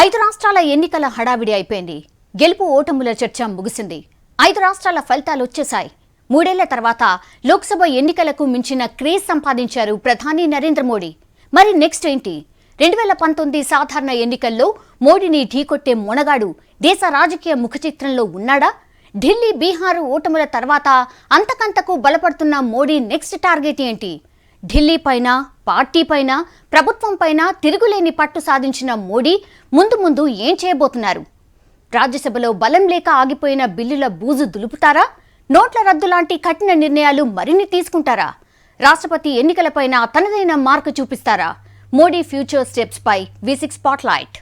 5 రాష్ట్రాల ఎన్నికల హడావిడి అయిపోయింది. గెలుపు ఓటముల చర్చ ముగిసింది. 5 రాష్ట్రాల ఫలితాలు వచ్చేశాయి. 3 ఏళ్ల తర్వాత లోక్సభ ఎన్నికలకు మించిన క్రేజ్ సంపాదించారు ప్రధాని నరేంద్ర మోడీ. మరి నెక్స్ట్ ఏంటి? 2019 సాధారణ ఎన్నికల్లో మోడీని ఢీకొట్టే మొనగాడు దేశ రాజకీయ ముఖచిత్రంలో ఉన్నాడా? ఢిల్లీ, బీహార్ ఓటముల తర్వాత అంతకంతకు బలపడుతున్న మోడీ నెక్స్ట్ టార్గెట్ ఏంటి? ఢిల్లీ పైన, పార్టీ పైన, ప్రభుత్వం పైన తిరుగులేని పట్టు సాధించిన మోడీ ముందు ముందు ఏం చేయబోతున్నారు? రాజ్యసభలో బలం లేక ఆగిపోయిన బిల్లుల బూజు దులుపుతారా? నోట్ల రద్దు లాంటి కఠిన నిర్ణయాలు మరిన్ని తీసుకుంటారా? రాష్ట్రపతి ఎన్నికలపైన తనదైన మార్కు చూపిస్తారా? మోడీ ఫ్యూచర్ స్టెప్స్ పై V6 స్పాట్లైట్.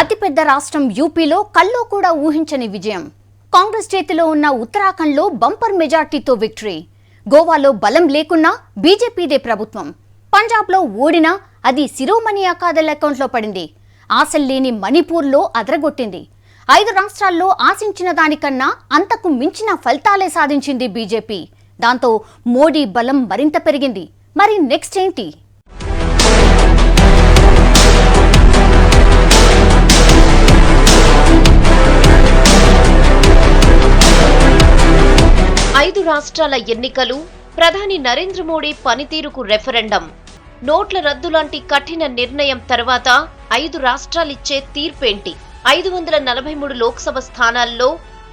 అతిపెద్ద రాష్ట్రం యూపీలో కల్లో కూడా ఊహించని విజయం. కాంగ్రెస్ చేతిలో ఉన్న ఉత్తరాఖండ్లో బంపర్ మెజార్టీతో విక్టరీ. గోవాలో బలం లేకున్నా బీజేపీదే ప్రభుత్వం. పంజాబ్లో ఓడినా అది శిరోమణి అకాలీదళ్ అకౌంట్లో పడింది. ఆశల్లేని మణిపూర్లో అదరగొట్టింది. 5 రాష్ట్రాల్లో ఆశించిన దానికన్నా అంతకు మించిన ఫలితాలే సాధించింది బీజేపీ. దాంతో మోడీ బలం మరింత పెరిగింది. మరి నెక్స్ట్ ఏంటి? ఐదు రాష్ట్రాల ఎన్నికలు, ప్రధాని నరేంద్ర మోడీ పనితీరుకు రెఫరెండం. నోట్ల రద్దు లాంటి కఠిన నిర్ణయం తర్వాత 5 రాష్ట్రాలిచ్చే తీర్పేంటి? 543 లోక్సభ స్థానాల్లో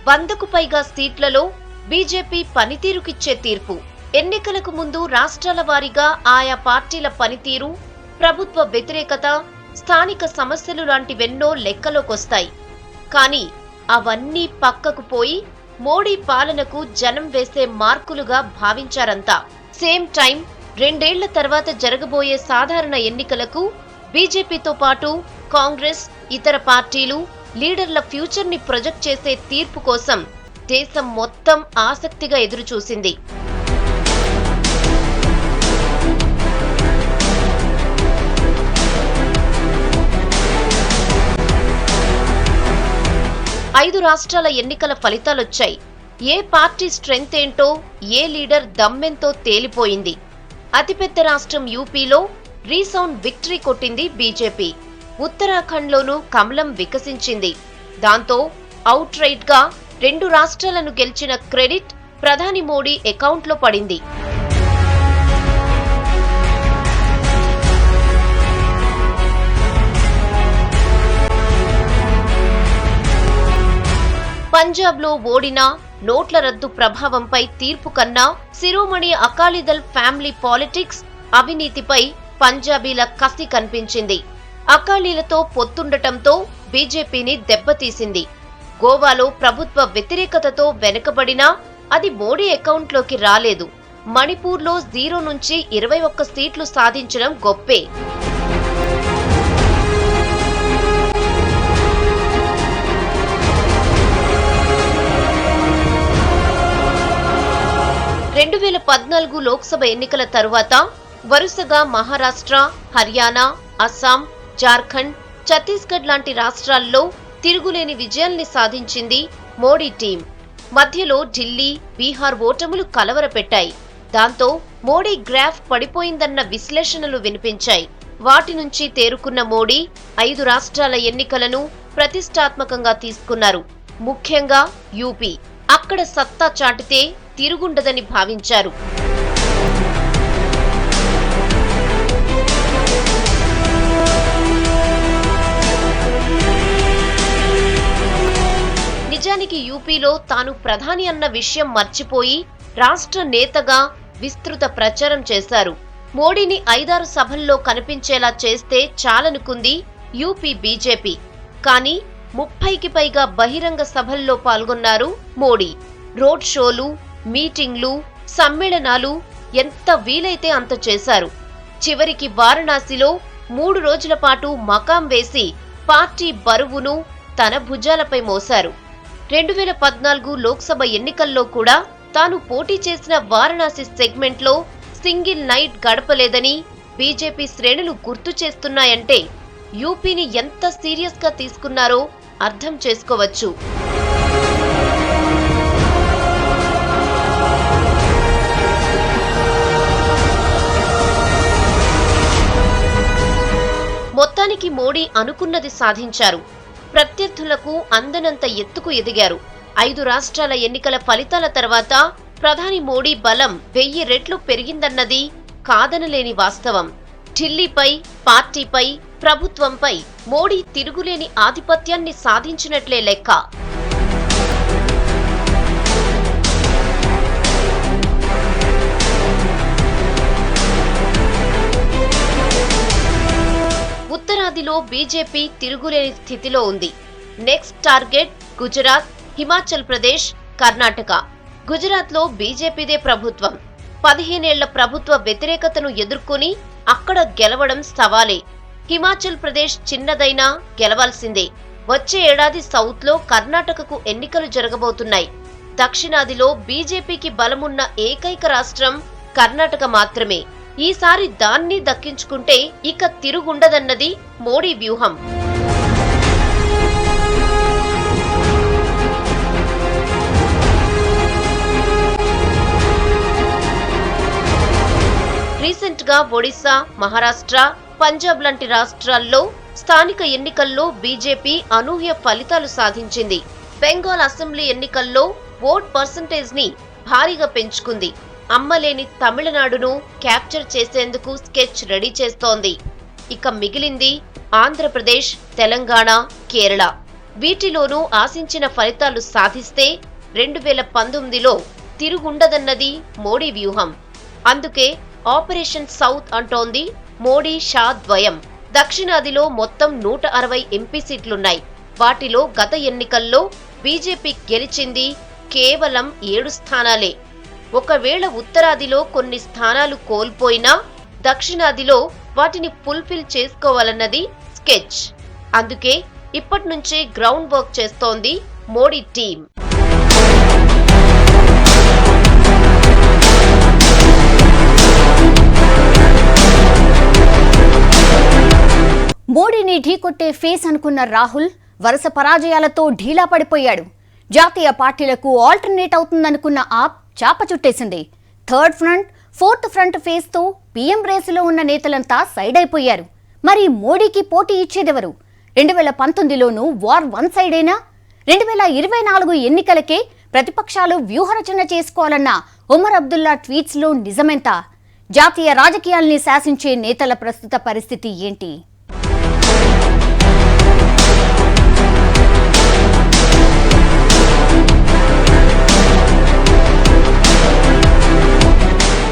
100కు పైగా సీట్లలో బీజేపీ పనితీరుకిచ్చే తీర్పు. ఎన్నికలకు ముందు రాష్ట్రాల వారీగా ఆయా పార్టీల పనితీరు, ప్రభుత్వ వ్యతిరేకత, స్థానిక సమస్యలు లాంటివెన్నో లెక్కలోకొస్తాయి. కానీ అవన్నీ పక్కకు పోయి మోడీ పాలనకు జనం వేసే మార్కులుగా భావించారంతా. సేమ్ టైం 2 ఏళ్ల తర్వాత జరగబోయే సాధారణ ఎన్నికలకు బీజేపీతో పాటు కాంగ్రెస్, ఇతర పార్టీలు, లీడర్ల ఫ్యూచర్ ని ప్రొజెక్ట్ చేసే తీర్పు కోసం దేశం మొత్తం ఆసక్తిగా ఎదురుచూసింది. ఐదు రాష్ట్రాల ఎన్నికల ఫలితాలొచ్చాయి. ఏ పార్టీ స్ట్రెంగ్త్ ఏంటో, ఏ లీడర్ దమ్మెంతో తేలిపోయింది. అతిపెద్ద రాష్ట్రం యూపీలో రీసౌండ్ విక్టరీ కొట్టింది బీజేపీ. ఉత్తరాఖండ్లోనూ కమలం వికసించింది. దాంతో అవుట్ రైట్ గా 2 రాష్ట్రాలను గెలిచిన క్రెడిట్ ప్రధాని మోడీ అకౌంట్లో పడింది. పంజాబ్లో ఓడినా నోట్ల రద్దు ప్రభావంపై తీర్పు కన్నా శిరోమణి అకాలీదళ్ ఫ్యామిలీ పాలిటిక్స్, అవినీతిపై పంజాబీల కసి కనిపించింది. అకాలీలతో పొత్తుండటంతో బీజేపీని దెబ్బతీసింది. గోవాలో ప్రభుత్వ వ్యతిరేకతతో వెనుకబడినా అది మోడీ అకౌంట్లోకి రాలేదు. మణిపూర్లో 0 నుంచి 21 సీట్లు సాధించడం గొప్పే. రెండు 2014 లోక్సభ ఎన్నికల తరువాత వరుసగా మహారాష్ట్ర, హర్యానా, అస్సాం, జార్ఖండ్, ఛత్తీస్గఢ్ లాంటి రాష్ట్రాల్లో తిరుగులేని విజయాల్ని సాధించింది మోడీ టీం. మధ్యలో ఢిల్లీ, బీహార్ ఓటములు కలవరపెట్టాయి. దాంతో మోడీ గ్రాఫ్ పడిపోయిందన్న విశ్లేషణలు వినిపించాయి. వాటి నుంచి తేరుకున్న మోడీ 5 రాష్ట్రాల ఎన్నికలను ప్రతిష్టాత్మకంగా తీసుకున్నారు. ముఖ్యంగా యూపీ. అక్కడ సత్తా చాటితే తిరుగుండదని భావించారు. నిజానికి యూపీలో తాను ప్రధాని అన్న విషయం మర్చిపోయి రాష్ట్ర నేతగా విస్తృత ప్రచారం చేశారు. మోడీని 5-6 సభల్లో కనిపించేలా చేస్తే చాలనుకుంది యూపీ బీజేపీ. కానీ 30కి పైగా బహిరంగ సభల్లో పాల్గొన్నారు మోడీ. రోడ్ షోలు, మీటింగ్లు, సమ్మేళనాలు ఎంత వీలైతే అంత చేశారు. చివరికి వారణాసిలో 3 రోజుల పాటు మకాం వేసి పార్టీ బరువును తన భుజాలపై మోశారు. 2014 లోక్సభ ఎన్నికల్లో కూడా తాను పోటీ చేసిన వారణాసి సెగ్మెంట్లో సింగిల్ నైట్ గడపలేదని బీజేపీ శ్రేణులు గుర్తు చేస్తున్నాయంటే యూపీని ఎంత సీరియస్ గా తీసుకున్నారో అర్థం చేసుకోవచ్చు. మోడీ అనుకున్నది సాధించారు. ప్రత్యర్థులకు అందనంత ఎత్తుకు ఎదిగారు. 5 రాష్ట్రాల ఎన్నికల ఫలితాల తర్వాత ప్రధాని మోడీ బలం 1000 రెట్లు పెరిగిందన్నది కాదనలేని వాస్తవం. ఢిల్లీపై, పార్టీపై, ప్రభుత్వంపై మోడీ తిరుగులేని ఆధిపత్యాన్ని సాధించినట్లే లెక్క. ఉత్తరాదిలో బీజేపీ తిరుగులేని స్థితిలో ఉంది. Next target Gujarat, Himachal Pradesh, Karnataka. గుజరాత్లో బీజేపీదే ప్రభుత్వం. 15 ఏళ్ల ప్రభుత్వ వ్యతిరేకతను ఎదుర్కొని అక్కడ గెలవడం సవాలే. హిమాచల్ ప్రదేశ్ చిన్నదైనా గెలవాల్సిందే. వచ్చే ఏడాది సౌత్లో కర్ణాటకకు ఎన్నికలు జరగబోతున్నాయి. దక్షిణాదిలో బీజేపీకి బలమున్న ఏకైక రాష్ట్రం కర్ణాటక మాత్రమే. ఈసారి దాన్ని దక్కించుకుంటే ఇక తిరుగుండదన్నది మోడీ వ్యూహం. రీసెంట్ గా ఒడిశా, మహారాష్ట్ర, పంజాబ్ లాంటి రాష్ట్రాల్లో స్థానిక ఎన్నికల్లో బీజేపీ అనూహ్య ఫలితాలు సాధించింది. బెంగాల్ అసెంబ్లీ ఎన్నికల్లో ఓట్ పర్సంటేజ్ ని భారీగా పెంచుకుంది. అమ్మలేని తమిళనాడును క్యాప్చర్ చేసేందుకు స్కెచ్ రెడీ చేస్తోంది. ఇక మిగిలింది ఆంధ్రప్రదేశ్, తెలంగాణ, కేరళ. వీటిలోనూ ఆశించిన ఫలితాలు సాధిస్తే 2019లో తిరుగుండదన్నది మోడీ వ్యూహం. అందుకే ఆపరేషన్ సౌత్ అంటోంది మోడీ షా ద్వయం. దక్షిణాదిలో మొత్తం 160 ఎంపీ సీట్లున్నాయి. వాటిలో గత ఎన్నికల్లో బీజేపీ గెలిచింది కేవలం 7 స్థానాలే. ఒకవేళ ఉత్తరాదిలో కొన్ని స్థానాలు కోల్పోయినా దక్షిణాదిలో వాటిని ఫుల్ఫిల్ చేసుకోవాలన్నది స్కెచ్. అందుకే ఇప్పట్నుంచే గ్రౌండ్ వర్క్ చేస్తోంది మోడీ టీం. మోడీని ఢీకొట్టే ఫేస్ అనుకున్న రాహుల్ వరుస పరాజయాలతో ఢీలా పడిపోయాడు. జాతీయ పార్టీలకు ఆల్టర్నేట్ అవుతుందనుకున్న ఆప్ చాప చుట్టేసింది. థర్డ్ ఫ్రంట్, ఫోర్త్ ఫ్రంట్ ఫేస్తో పీఎం రేసులో ఉన్న నేతలంతా సైడ్ అయిపోయారు. మరి మోడీకి పోటీ ఇచ్చేదెవరు? 2019లోనూ వార్ వన్ సైడేనా? 2024 ఎన్నికలకే ప్రతిపక్షాలు వ్యూహరచన చేసుకోవాలన్న ఉమర్ అబ్దుల్లా ట్వీట్స్లో నిజమెంత? జాతీయ రాజకీయాల్ని శాసించే నేతల ప్రస్తుత పరిస్థితి ఏంటి?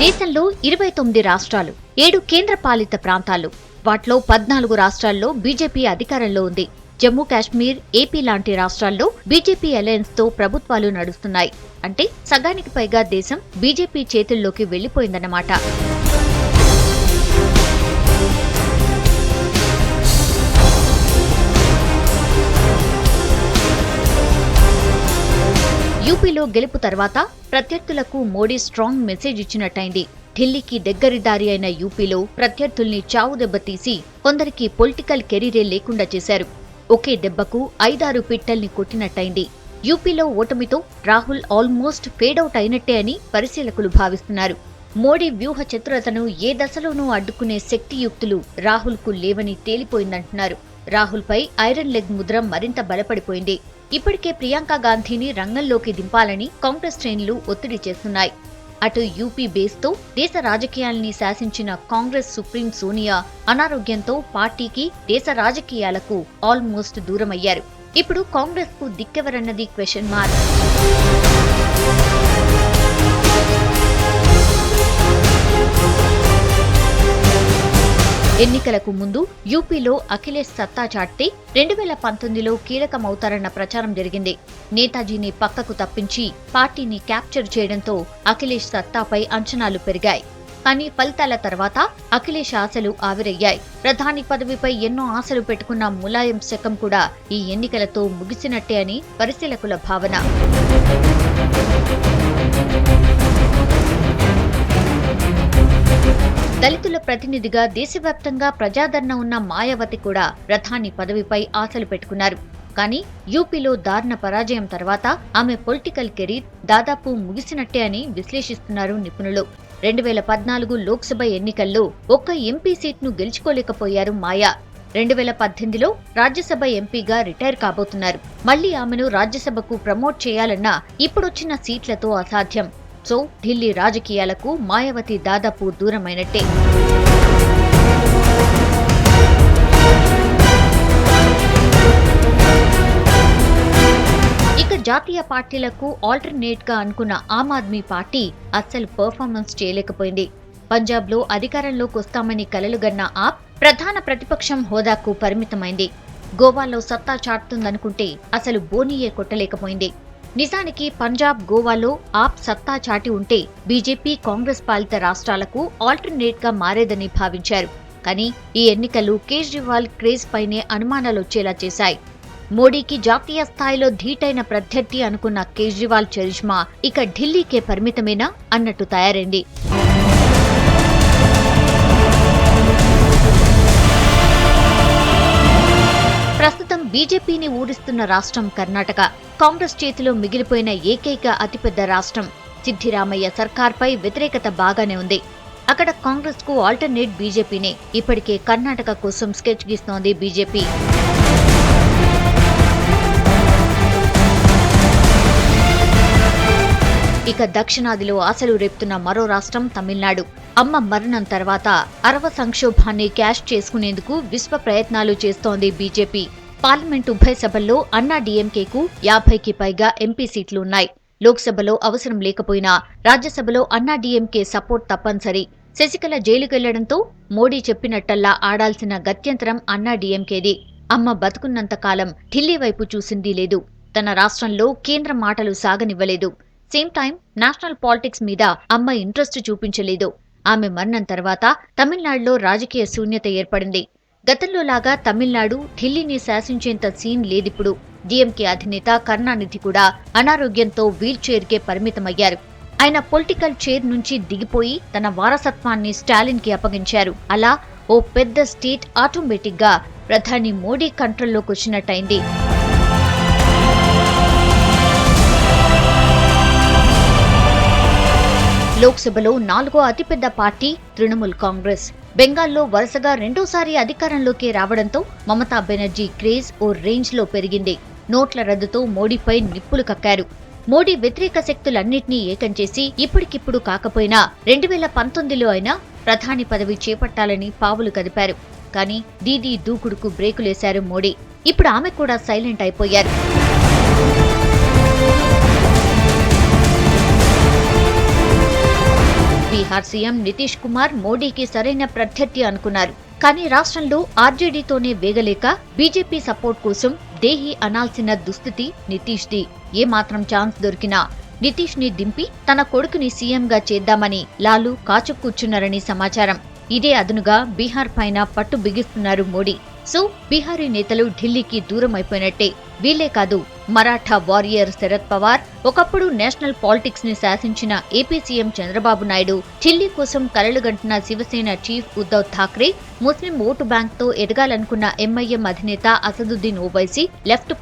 దేశంలో 29 రాష్ట్రాలు, 7 కేంద్రపాలిత ప్రాంతాలు. వాటిలో 14 రాష్ట్రాల్లో బీజేపీ అధికారంలో ఉంది. జమ్మూ కాశ్మీర్, ఏపీ లాంటి రాష్ట్రాల్లో బీజేపీ అలయన్స్ తో ప్రభుత్వాలు నడుస్తున్నాయి. అంటే సగానికి పైగా దేశం బీజేపీ చేతుల్లోకి వెళ్లిపోయిందన్నమాట. యూపీలో గెలుపు తర్వాత ప్రత్యర్థులకు మోడీ స్ట్రాంగ్ మెసేజ్ ఇచ్చినట్టయింది. ఢిల్లీకి దగ్గరిదారి అయిన యూపీలో ప్రత్యర్థుల్ని చావు దెబ్బతీసి కొందరికి పొలిటికల్ కెరీరే లేకుండా చేశారు. ఒకే దెబ్బకు 5-6 పిట్టల్ని కొట్టినట్టయింది. యూపీలో ఓటమితో రాహుల్ ఆల్మోస్ట్ ఫేడౌట్ అయినట్టే అని పరిశీలకులు భావిస్తున్నారు. మోడీ వ్యూహ చతురతను ఏ దశలోనూ అడ్డుకునే శక్తియుక్తులు రాహుల్కు లేవని తేలిపోయిందంటున్నారు. రాహుల్పై ఐరన్ లెగ్ ముద్ర మరింత బలపడిపోయింది. ఇప్పటికే ప్రియాంక గాంధీని రంగంలోకి దింపాలని కాంగ్రెస్ శ్రేణులు ఒత్తిడి చేస్తున్నాయి. అటు యూపీ బేస్తో దేశ రాజకీయాల్ని శాసించిన కాంగ్రెస్ సుప్రీం సోనియా అనారోగ్యంతో పార్టీకి, దేశ రాజకీయాలకు ఆల్మోస్ట్ దూరమయ్యారు. ఇప్పుడు కాంగ్రెస్ కు దిక్కెవరన్నది క్వెషన్ మార్క్. ఎన్నికలకు ముందు యూపీలో అఖిలేష్ సత్తా చాటితే 2019లో కీలకమవుతారన్న ప్రచారం జరిగింది. నేతాజీని పక్కకు తప్పించి పార్టీని క్యాప్చర్ చేయడంతో అఖిలేష్ సత్తాపై అంచనాలు పెరిగాయి. కానీ ఫలితాల తర్వాత అఖిలేష్ ఆశలు ఆవిరయ్యాయి. ప్రధాని పదవిపై ఎన్నో ఆశలు పెట్టుకున్న ములాయం శకం కూడా ఈ ఎన్నికలతో ముగిసినట్టే అని పరిశీలకుల భావన. దళితుల ప్రతినిధిగా దేశవ్యాప్తంగా ప్రజాదరణ ఉన్న మాయావతి కూడా ప్రధాని పదవిపై ఆశలు పెట్టుకున్నారు. కానీ యూపీలో దారుణ పరాజయం తర్వాత ఆమె పొలిటికల్ కెరీర్ దాదాపు ముగిసినట్టే అని విశ్లేషిస్తున్నారు నిపుణులు. 2014 లోక్సభ ఎన్నికల్లో ఒక్క ఎంపీ సీట్ను గెలుచుకోలేకపోయారు మాయా. 2018లో రాజ్యసభ ఎంపీగా రిటైర్ కాబోతున్నారు. మళ్లీ ఆమెను రాజ్యసభకు ప్రమోట్ చేయాలన్నా ఇప్పుడొచ్చిన సీట్లతో అసాధ్యం. సో ఢిల్లీ రాజకీయాలకు మాయావతి దాదాపు దూరమైనట్టే. ఇక జాతీయ పార్టీలకు ఆల్టర్నేట్ గా అనుకున్న ఆమ్ ఆద్మీ పార్టీ అస్సలు పర్ఫార్మెన్స్ చేయలేకపోయింది. పంజాబ్ లో అధికారంలోకి వస్తామని కలలుగన్న ఆప్ ప్రధాన ప్రతిపక్షం హోదాకు పరిమితమైంది. గోవాలో సత్తా చాటుతుందనుకుంటే అసలు బోనీయే కొట్టలేకపోయింది. నిజానికి పంజాబ్, గోవాలో ఆప్ సత్తా చాటి ఉంటే బీజేపీ, కాంగ్రెస్ పాలిత రాష్ట్రాలకు ఆల్టర్నేట్ గా మారేదని భావించారు. కానీ ఈ ఎన్నికలు కేజ్రీవాల్ క్రేజ్ పైనే అనుమానాలొచ్చేలా చేశాయి. మోడీకి జాతీయ స్థాయిలో ధీటైన ప్రత్యర్థి అనుకున్న కేజ్రీవాల్ చరిష్మా ఇక ఢిల్లీకే పరిమితమేనా అన్నట్టు తయారైంది. ప్రస్తుతం బీజేపీని ఊడిస్తున్న రాష్ట్రం కర్ణాటక. కాంగ్రెస్ చేతిలో మిగిలిపోయిన ఏకైక అతిపెద్ద రాష్ట్రం. సిద్దిరామయ్య సర్కార్పై వ్యతిరేకత బాగానే ఉంది. అక్కడ కాంగ్రెస్ కు ఆల్టర్నేట్ బీజేపీనే. ఇప్పటికే కర్ణాటక కోసం స్కెచ్ గీస్తోంది బీజేపీ. ఇక దక్షిణాదిలో ఆశలు రేపుతున్న మరో రాష్ట్రం తమిళనాడు. అమ్మ మరణం తర్వాత అరవ సంక్షోభాన్ని క్యాష్ చేసుకునేందుకు విశ్వ ప్రయత్నాలు చేస్తోంది బీజేపీ. పార్లమెంటు ఉభయ సభల్లో అన్నా డీఎంకేకు 50కి పైగా ఎంపీ సీట్లు ఉన్నాయి. లోక్సభలో అవసరం లేకపోయినా రాజ్యసభలో అన్నా డీఎంకే సపోర్ట్ తప్పనిసరి. శశికళ జైలుకెళ్లడంతో మోడీ చెప్పినట్టల్లా ఆడాల్సిన గత్యంతరం అన్నా డీఎంకేది. అమ్మ బతుకున్నంత కాలం ఢిల్లీ వైపు చూసిందీ లేదు. తన రాష్ట్రంలో కేంద్ర మాటలు సాగనివ్వలేదు. సేమ్ టైం నేషనల్ పాలిటిక్స్ మీద అమ్మ ఇంట్రెస్ట్ చూపించలేదు. ఆమె మరణం తర్వాత తమిళనాడులో రాజకీయ శూన్యత ఏర్పడింది. గతంలో లాగా తమిళనాడు ఢిల్లీని శాసించేంత సీన్ లేదిప్పుడు. డీఎంకే అధినేత కరుణానిధి కూడా అనారోగ్యంతో వీల్ చైర్కే పరిమితమయ్యారు. ఆయన పొలిటికల్ చైర్ నుంచి దిగిపోయి తన వారసత్వాన్ని స్టాలిన్ కి అప్పగించారు. అలా ఓ పెద్ద స్టేట్ ఆటోమేటిక్ గా ప్రధాని మోడీ కంట్రోల్లోకి వచ్చినట్టయింది. లోక్సభలో 4వ అతిపెద్ద పార్టీ తృణమూల్ కాంగ్రెస్. బెంగాల్లో వరుసగా రెండోసారి అధికారంలోకి రావడంతో మమతా బెనర్జీ క్రేజ్ ఓ రేంజ్ లో పెరిగింది. నోట్ల రద్దుతో మోడీపై నిప్పులు కక్కారు. మోడీ వ్యతిరేక శక్తులన్నింటినీ ఏకం చేసి ఇప్పటికిప్పుడు కాకపోయినా 2019లో అయినా ప్రధాని పదవి చేపట్టాలని పావులు కదిపారు. కానీ దీదీ దూకుడుకు బ్రేకులేశారు మోడీ. ఇప్పుడు ఆమె కూడా సైలెంట్ అయిపోయారు. బీహార్ సీఎం నితీష్ కుమార్ మోడీకి సరైన ప్రత్యర్థి అనుకున్నారు. కానీ రాష్ట్రంలో ఆర్జేడీతోనే వేగలేక బీజేపీ సపోర్ట్ కోసం దేహి అనాల్సిన దుస్థితి నితీష్ది. ఏమాత్రం ఛాన్స్ దొరికినా నితీష్ ని దింపి తన కొడుకుని సీఎంగా చేద్దామని లాలూ కాచుకూర్చున్నారని సమాచారం. ఇదే అదునుగా బీహార్ పైన పట్టు బిగిస్తున్నారు మోడీ. సో బీహారీ నేతలు ఢిల్లీకి దూరం అయిపోయినట్టే. వీళ్లే కాదు, మరాఠా వారియర్ శరద్ పవార్, ఒకప్పుడు నేషనల్ పాలిటిక్స్ ని శాసించిన ఏపీ సీఎం చంద్రబాబు నాయుడు, ఢిల్లీ కోసం కలలుగంటున్న శివసేన చీఫ్ ఉద్ధవ్ ఠాక్రే, ముస్లిం ఓటు బ్యాంక్ తో ఎదగాలనుకున్న ఎంఐఎం అధినేత అసదుద్దీన్ ఓవైసీ, లెఫ్ట్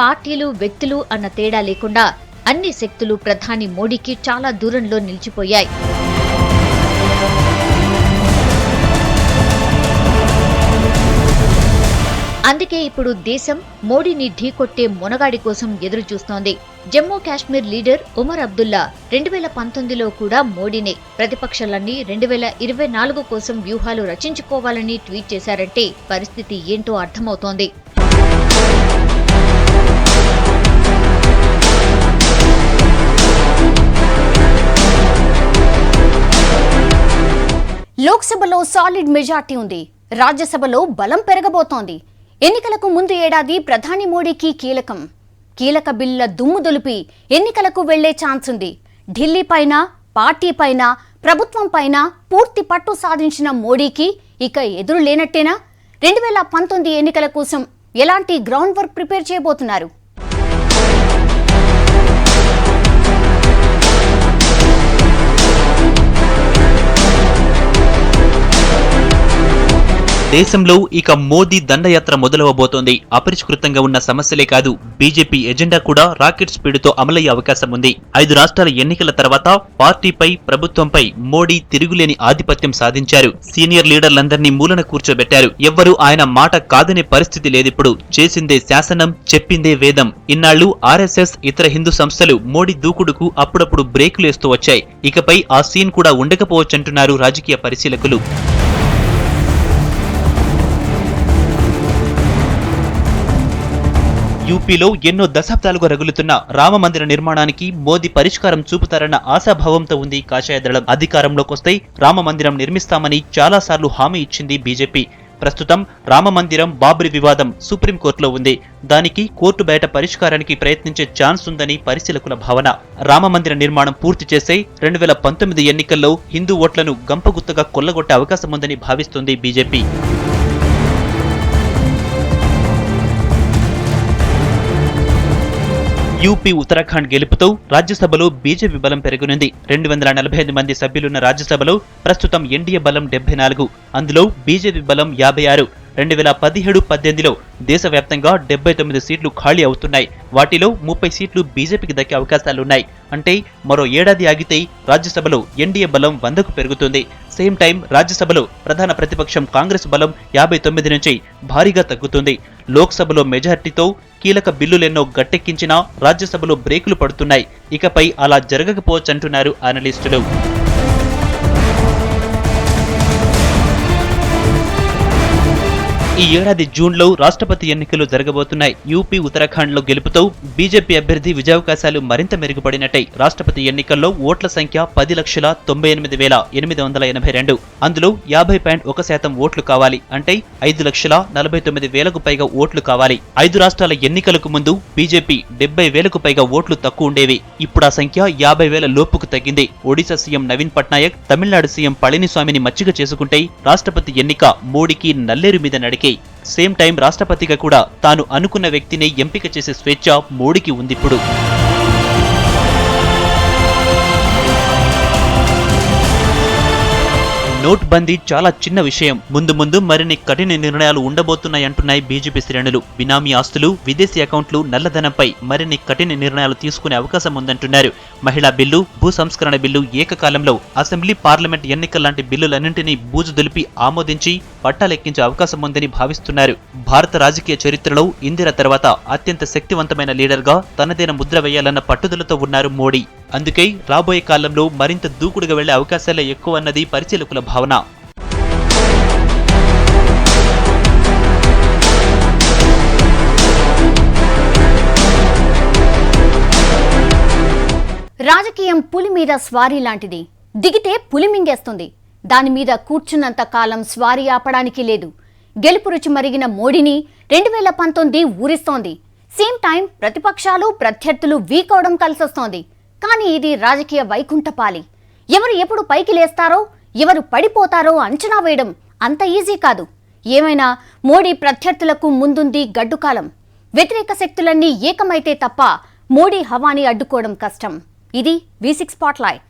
పార్టీలు వ్యక్తులు అన్న తేడా లేకుండా అన్ని శక్తులు ప్రధాని మోడీకి చాలా దూరంలో నిలిచిపోయాయి. అందుకే ఇప్పుడు దేశం మోడీని ఢీకొట్టే మొనగాడి కోసం ఎదురు చూస్తోంది. జమ్మూ కాశ్మీర్ లీడర్ ఉమర్ అబ్దుల్లా 2019లో కూడా మోడీనే. ప్రతిపక్షాలన్నీ 2024 కోసం వ్యూహాలు రచించుకోవాలని ట్వీట్ చేశారంటే పరిస్థితి ఏంటో అర్థమవుతోంది. లోక్సభలో సాలిడ్ మెజార్టీ ఉంది. రాజ్యసభలో బలం పెరగబోతోంది. ఎన్నికలకు ముందు ఏడాది ప్రధాని మోడీకి కీలక బిల్లుల దుమ్ము దులిపి ఎన్నికలకు వెళ్లే ఛాన్స్ ఉంది. ఢిల్లీ పైన, పార్టీ పైన, ప్రభుత్వం పైన పూర్తి పట్టు సాధించిన మోడీకి ఇక ఎదురు లేనట్టేనా? 2019 ఎన్నికల కోసం ఎలాంటి గ్రౌండ్ వర్క్ ప్రిపేర్ చేయబోతున్నారు? దేశంలో ఇక మోదీ దండయాత్ర మొదలవబోతోంది. అపరిష్కృతంగా ఉన్న సమస్యలే కాదు, బీజేపీ ఎజెండా కూడా రాకెట్ స్పీడ్తో అమలయ్యే అవకాశం ఉంది. 5 రాష్ట్రాల ఎన్నికల తర్వాత పార్టీపై, ప్రభుత్వంపై మోడీ తిరుగులేని ఆధిపత్యం సాధించారు. సీనియర్ లీడర్లందరినీ మూలన కూర్చోబెట్టారు. ఎవ్వరూ ఆయన మాట కాదనే పరిస్థితి లేదిప్పుడు. చేసిందే శాసనం, చెప్పిందే వేదం. ఇన్నాళ్లు ఆర్ఎస్ఎస్, ఇతర హిందూ సంస్థలు మోడీ దూకుడుకు అప్పుడప్పుడు బ్రేకులేస్తూ వచ్చాయి. ఇకపై ఆ సీన్ కూడా ఉండకపోవచ్చంటున్నారు రాజకీయ పరిశీలకులు. యూపీలో ఎన్నో దశాబ్దాలుగా రగులుతున్న రామమందిర నిర్మాణానికి మోదీ పరిష్కారం చూపుతారన్న ఆశాభావంతో ఉంది కాషాయదళం. అధికారంలోకొస్తే రామమందిరం నిర్మిస్తామని చాలాసార్లు హామీ ఇచ్చింది బీజేపీ. ప్రస్తుతం రామమందిరం బాబ్రీ వివాదం సుప్రీంకోర్టులో ఉంది. దానికి కోర్టు బయట పరిష్కారానికి ప్రయత్నించే ఛాన్స్ ఉందని పరిశీలకుల భావన. రామమందిర నిర్మాణం పూర్తి చేసే 2019 ఎన్నికల్లో హిందూ ఓట్లను గంపగుత్తగా కొల్లగొట్టే అవకాశం ఉందని భావిస్తోంది బీజేపీ. యూపీ, ఉత్తరాఖండ్ గెలుపుతో రాజ్యసభలో బీజేపీ బలం పెరగనుంది. 245 మంది సభ్యులున్న రాజ్యసభలో ప్రస్తుతం ఎన్డీఏ బలం 74, అందులో బీజేపీ బలం 56. 2017-18లో దేశవ్యాప్తంగా 79 సీట్లు ఖాళీ అవుతున్నాయి. వాటిలో 30 సీట్లు బీజేపీకి దక్కే అవకాశాలున్నాయి. అంటే మరో ఏడాది ఆగితే రాజ్యసభలో ఎన్డీఏ బలం 100కు పెరుగుతుంది. సేమ్ టైం రాజ్యసభలో ప్రధాన ప్రతిపక్షం కాంగ్రెస్ బలం 59 నుంచి భారీగా తగ్గుతుంది. లోక్సభలో మెజార్టీతో కీలక బిల్లులెన్నో గట్టెక్కించినా రాజ్యసభలో బ్రేకులు పడుతున్నాయి. ఇకపై అలా జరగకపోవచ్చంటున్నారు అనలిస్టులు. ఈ ఏడాది జూన్లో రాష్ట్రపతి ఎన్నికలు జరగబోతున్నాయి. యూపీ, ఉత్తరాఖండ్లో గెలుపుతో బీజేపీ అభ్యర్థి విజయావకాశాలు మరింత మెరుగుపడినట్టే. రాష్ట్రపతి ఎన్నికల్లో ఓట్ల సంఖ్య 10,98,882. అందులో 50.1% ఓట్లు కావాలి. అంటే 5,49,000కు పైగా ఓట్లు కావాలి. 5 రాష్ట్రాల ఎన్నికలకు ముందు బీజేపీ 70,000కు పైగా ఓట్లు తక్కువ ఉండేవి. ఇప్పుడు ఆ సంఖ్య 50,000 లోపుకు తగ్గింది. ఒడిశా సీఎం నవీన్ పట్నాయక్, తమిళనాడు సీఎం పళనిస్వామిని మచ్చిక చేసుకుంటే రాష్ట్రపతి ఎన్నిక మోడీకి నల్లేరు మీద నడికే. సేమ్ టైం రాష్ట్రపతిగా కూడా తాను అనుకున్న వ్యక్తిని ఎంపిక చేసే స్వేచ్ఛ మోడీకి ఉందిప్పుడు. నోట్ బందీ చాలా చిన్న విషయం. ముందు ముందు మరిన్ని కఠిన నిర్ణయాలు ఉండబోతున్నాయంటున్నాయి బీజేపీ శ్రేణులు. బినామీ ఆస్తులు, విదేశీ అకౌంట్లు, నల్లధనంపై మరిన్ని కఠిన నిర్ణయాలు తీసుకునే అవకాశం ఉందంటున్నారు. మహిళా బిల్లు, భూ సంస్కరణ బిల్లు ఏకకాలంలో అసెంబ్లీ, పార్లమెంట్ ఎన్నికల్లాంటి బిల్లులన్నింటినీ బూజు దులిపి ఆమోదించి పట్టాలెక్కించే అవకాశం ఉందని భావిస్తున్నారు. భారత రాజకీయ చరిత్రలో ఇందిర తర్వాత అత్యంత శక్తివంతమైన లీడర్గా తనదైన ముద్ర వేయాలన్న పట్టుదలతో ఉన్నారు మోడీ. అందుకే రాబోయే కాలంలో మరింత దూకుడుగా వెళ్లే అవకాశాలే ఎక్కువ అన్నది పరిశీలకుల భావన. రాజకీయం పులి మీద స్వారీ లాంటిది. దిగితే పులి మింగేస్తుంది. దాని మీద కూర్చున్నంత కాలం స్వారీ ఆపడానికి లేదు. గెలుపు రుచి మరిగిన మోడీని 2019 ఊరిస్తోంది. సేమ్ టైం ప్రతిపక్షాలు, ప్రత్యర్థులు వీక్ అవడం కలిసొస్తోంది. కానీ ఇది రాజకీయ వైకుంఠపాలి. ఎవరు ఎప్పుడు పైకి లేస్తారో, ఎవరు పడిపోతారో అంచనా వేయడం అంత ఈజీ కాదు. ఏమైనా మోడీ ప్రత్యర్థులకు ముందుంది గడ్డుకాలం. వ్యతిరేక శక్తులన్నీ ఏకమైతే తప్ప మోడీ హవాని అడ్డుకోవడం కష్టం. ఇది V6 స్పాట్లైట్.